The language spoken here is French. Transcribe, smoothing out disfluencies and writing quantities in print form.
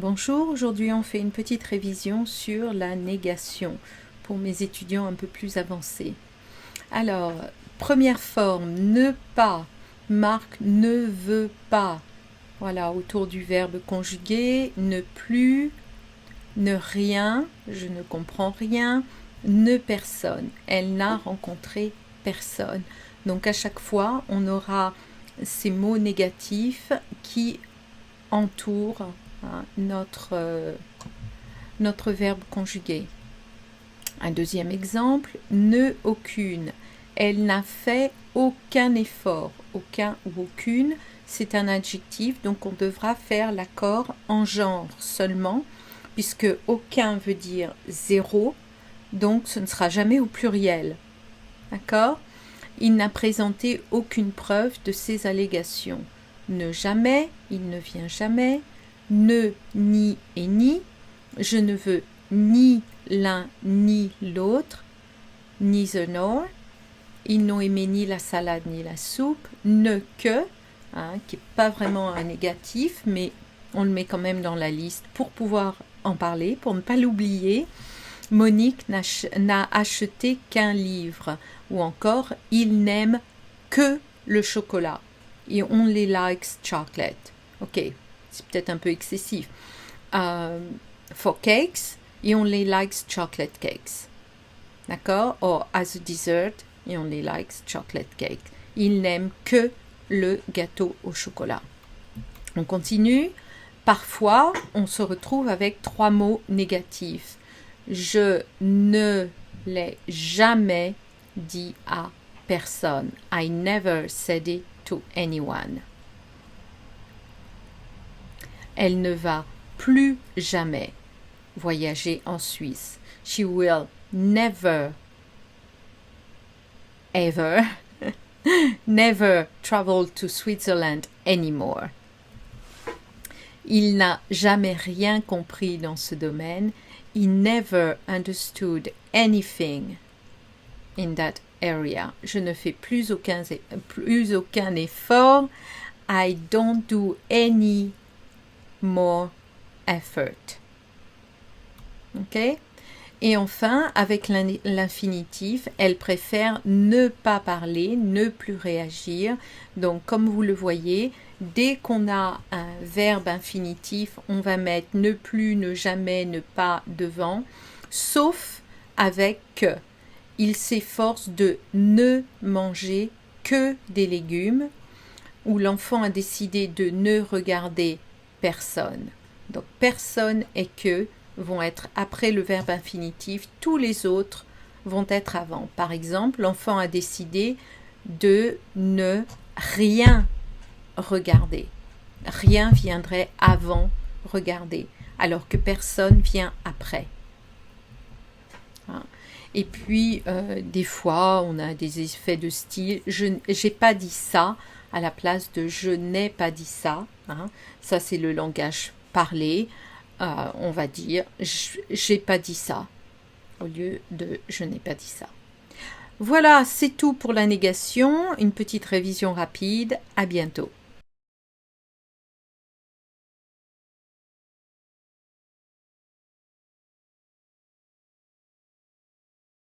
Bonjour, aujourd'hui on fait une petite révision sur la négation pour mes étudiants un peu plus avancés. Alors, première forme, ne pas. Marc ne veut pas. Voilà, autour du verbe conjugué, ne plus, ne rien, je ne comprends rien, ne personne. Elle n'a rencontré personne. Donc à chaque fois, on aura ces mots négatifs qui entourent notre verbe conjugué. Un deuxième exemple, ne aucune. Elle n'a fait aucun effort. Aucun ou aucune, c'est un adjectif, donc on devra faire l'accord en genre seulement, puisque aucun veut dire zéro, donc ce ne sera jamais au pluriel. D'accord ? Il n'a présenté aucune preuve de ses allégations. Ne jamais, il ne vient jamais. Ne, ni et ni. Je ne veux ni l'un ni l'autre. Neither nor. Ils n'ont aimé ni la salade ni la soupe. Ne que, qui n'est pas vraiment un négatif, mais on le met quand même dans la liste pour pouvoir en parler, pour ne pas l'oublier. Monique n'a acheté qu'un livre. Ou encore, il n'aime que le chocolat. He only likes chocolate. Ok, c'est peut-être un peu excessif. For cakes, he only likes chocolate cakes. D'accord? Or, as a dessert, he only likes chocolate cake. Il n'aime que le gâteau au chocolat. On continue. Parfois, on se retrouve avec 3 mots négatifs. Je ne l'ai jamais dit à personne. I never said it to anyone. Elle ne va plus jamais voyager en Suisse. She will never, ever, never travel to Switzerland anymore. Il n'a jamais rien compris dans ce domaine. He never understood anything in that area. Je ne fais plus aucun effort. I don't do any more effort. Ok? Et enfin, avec l'infinitif, elle préfère ne pas parler, ne plus réagir. Donc, comme vous le voyez, dès qu'on a un verbe infinitif, on va mettre ne plus, ne jamais, ne pas devant, sauf avec que. Il s'efforce de ne manger que des légumes, ou l'enfant a décidé de ne regarder personne. Donc, personne et que vont être après le verbe infinitif, tous les autres vont être avant. Par exemple, l'enfant a décidé de ne rien regarder. Rien viendrait avant regarder, alors que personne vient après. Et puis, des fois, on a des effets de style. Je n'ai pas dit ça à la place de je n'ai pas dit ça. Ça, c'est le langage parlé. On va dire j'ai pas dit ça au lieu de je n'ai pas dit ça. Voilà, c'est tout pour la négation. Une petite révision rapide. À bientôt.